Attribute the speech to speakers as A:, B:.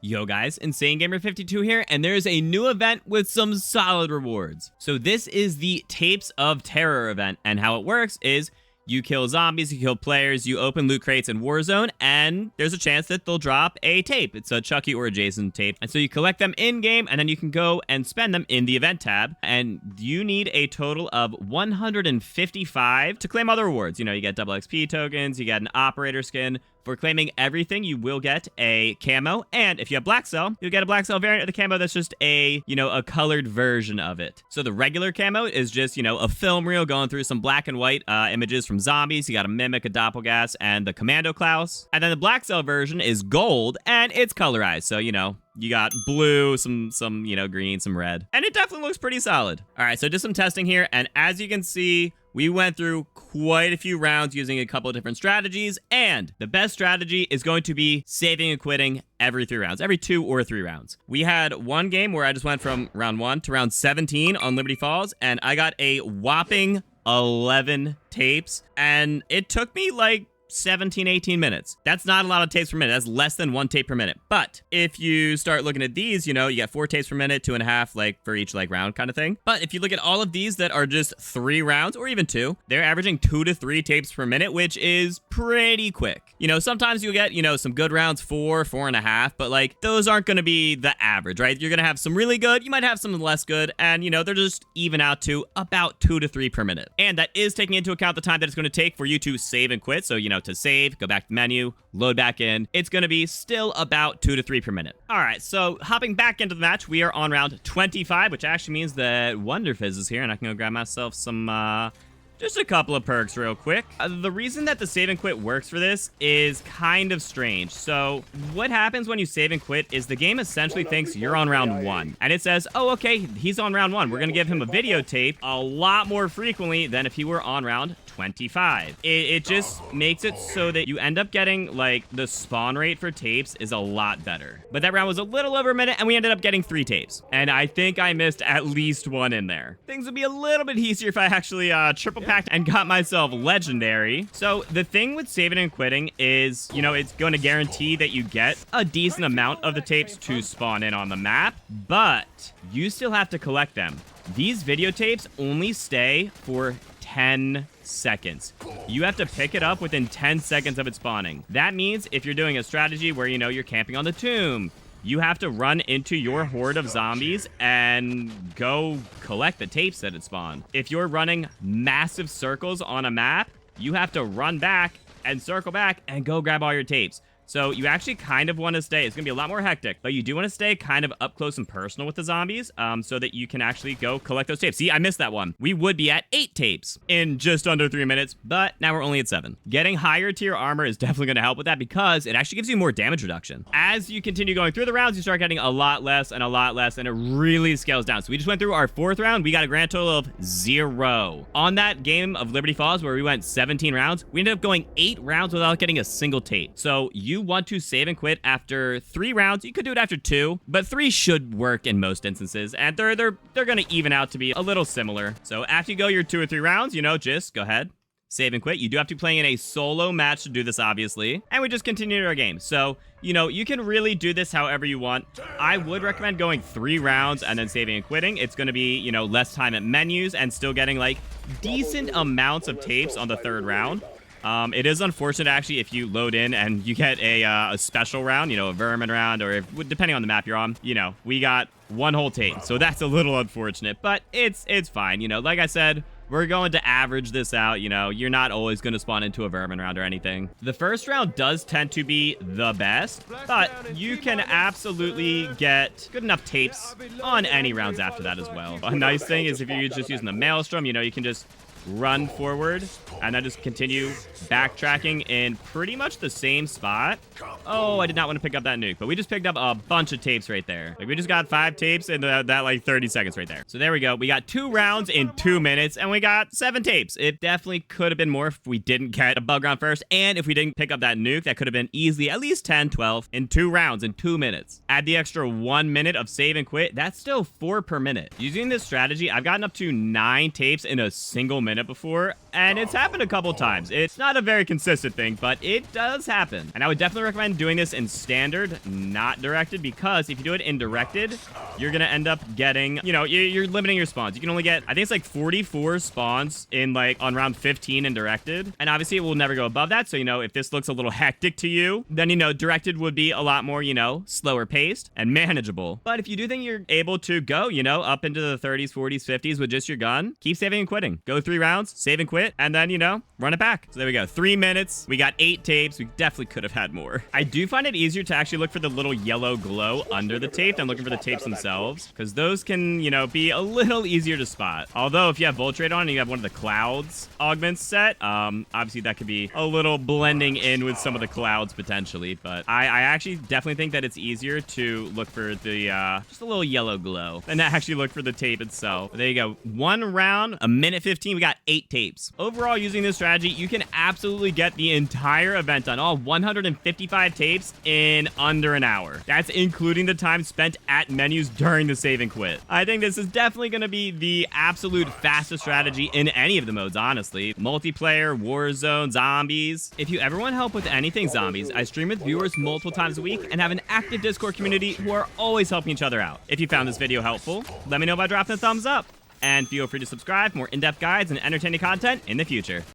A: Yo guys, Insane Gamer 52 here, and there's a new event with some solid rewards. So this is the Tapes of Terror event, and how it works is you kill zombies, you kill players, you open loot crates in Warzone, and there's a chance that they'll drop a tape. It's a Chucky or a Jason tape. And so you collect them in-game, and then you can go and spend them in the event tab. And you need a total of 155 to claim other rewards. You know, you get double XP tokens, you get an operator skin. For claiming everything, you will get a camo, and if you have Blackcell, you'll get a Blackcell variant of the camo that's just a colored version of it. So the regular camo is just, a film reel going through some black and white images from zombies. You got a Mimic, a Doppelgas, and the Commando Klaus. And then the Blackcell version is gold, and it's colorized, so, you got blue, some green, some red. And it definitely looks pretty solid. All right, so just some testing here, and as you can see, we went through quite a few rounds using a couple of different strategies, and the best strategy is going to be saving and quitting every 3 rounds, every 2 or 3 rounds. We had one game where I just went from round 1 to round 17 on Liberty Falls, and I got a whopping 11 tapes, and it took me like 17, 18 minutes. That's not a lot of tapes per minute. That's less than 1 tape per minute. But if you start looking at these, you get 4 tapes per minute, 2.5 for each round kind of thing. But if you look at all of these that are just 3 rounds or even 2, they're averaging 2 to 3 tapes per minute, which is pretty quick. Sometimes you'll get, some good rounds, 4, 4.5, but those aren't going to be the average, right? You're going to have some really good, you might have some less good, and they're just even out to about 2 to 3 per minute. And that is taking into account the time that it's going to take for you to save and quit. So, to save, go back to the menu, load back in. It's going to be still about 2 to 3 per minute. All right, so hopping back into the match, we are on round 25, which actually means that Wonder Fizz is here, and I can go grab myself some, just a couple of perks real quick. The reason that the save and quit works for this is kind of strange. So what happens when you save and quit is the game essentially thinks you're on round 1. And it says, oh, okay, he's on round 1. We're going to give him a videotape a lot more frequently than if he were on round 25. It just makes it so that you end up getting, the spawn rate for tapes is a lot better. But that round was a little over a minute, and we ended up getting 3 tapes. And I think I missed at least 1 in there. Things would be a little bit easier if I actually triple packed and got myself legendary. So the thing with saving and quitting is, it's going to guarantee that you get a decent amount of the tapes to spawn in on the map, but you still have to collect them. These videotapes only stay for 10 seconds. You have to pick it up within 10 seconds of it spawning. That means if you're doing a strategy where, you're camping on the tomb, you have to run into your horde of zombies and go collect the tapes that it spawned. If you're running massive circles on a map, you have to run back and circle back and go grab all your tapes. So you actually kind of want to stay. It's going to be a lot more hectic, but you do want to stay kind of up close and personal with the zombies so that you can actually go collect those tapes. See, I missed that one. We would be at 8 tapes in just under 3 minutes, but now we're only at 7. Getting higher tier armor is definitely going to help with that because it actually gives you more damage reduction. As you continue going through the rounds, you start getting a lot less, and it really scales down. So we just went through our 4th round. We got a grand total of 0. On that game of Liberty Falls where we went 17 rounds, we ended up going 8 rounds without getting a single tape. So you want to save and quit after 3 rounds. You could do it after 2, but 3 should work in most instances, and they're going to even out to be a little similar. So after you go your 2 or 3 rounds, just go ahead, save and quit. You do have to play in a solo match to do this, obviously, and we just continue our game. So, you can really do this however you want. I would recommend going 3 rounds and then saving and quitting. It's going to be, less time at menus and still getting, decent amounts of tapes on the 3rd round. It is unfortunate, actually, if you load in and you get a special round, a vermin round, or depending on the map you're on, we got 1 whole tape. So that's a little unfortunate, but it's fine. Like I said, we're going to average this out. You're not always going to spawn into a vermin round or anything. The first round does tend to be the best, but you can absolutely get good enough tapes on any rounds after that as well. A nice thing is if you're just using the Maelstrom, you can just run forward and then just continue backtracking in pretty much the same spot. Oh, I did not want to pick up that nuke, but we just picked up a bunch of tapes right there. We just got 5 tapes in that 30 seconds right there. So there we go. We got 2 rounds in 2 minutes and we got 7 tapes. It definitely could have been more if we didn't get a bug round first, and if we didn't pick up that nuke, that could have been easily at least 10, 12 in 2 rounds in 2 minutes. Add the extra 1 minute of save and quit, that's still 4 per minute. Using this strategy, I've gotten up to 9 tapes in a single minute minute before, and it's happened a couple times. It's not a very consistent thing, but it does happen. And I would definitely recommend doing this in standard, not directed, because if you do it in directed, you're gonna end up getting, you know, you're limiting your spawns. You can only get, I think it's like 44 spawns in like on round 15 in directed. And obviously it will never go above that. So, you know, if this looks a little hectic to you, then, you know, directed would be a lot more, you know, slower paced and manageable. But if you do think you're able to go, you know, up into the 30s, 40s, 50s with just your gun, keep saving and quitting. Go 3 rounds, save and quit, and then, you know, run it back. So there we go. 3 minutes. We got 8 tapes. We definitely could have had more. I do find it easier to actually look for the little yellow glow under the tape than looking for the tapes themselves, because those can, you know, be a little easier to spot. Although if you have Voltrate on and you have one of the clouds augments set, obviously that could be a little blending in with some of the clouds potentially, but I actually definitely think that it's easier to look for the just a little yellow glow than to actually look for the tape itself. There you go. 1 round, a minute 15, we got 8 tapes. Overall, using this strategy, you can absolutely get the entire event done, all 155 tapes in under an hour. That's including the time spent at menus during the save and quit. I think this is definitely going to be the absolute fastest strategy in any of the modes, honestly. Multiplayer, Warzone, zombies. If you ever want help with anything zombies, I stream with viewers multiple times a week and have an active Discord community who are always helping each other out. If you found this video helpful, let me know by dropping a thumbs up. And feel free to subscribe for more in-depth guides and entertaining content in the future.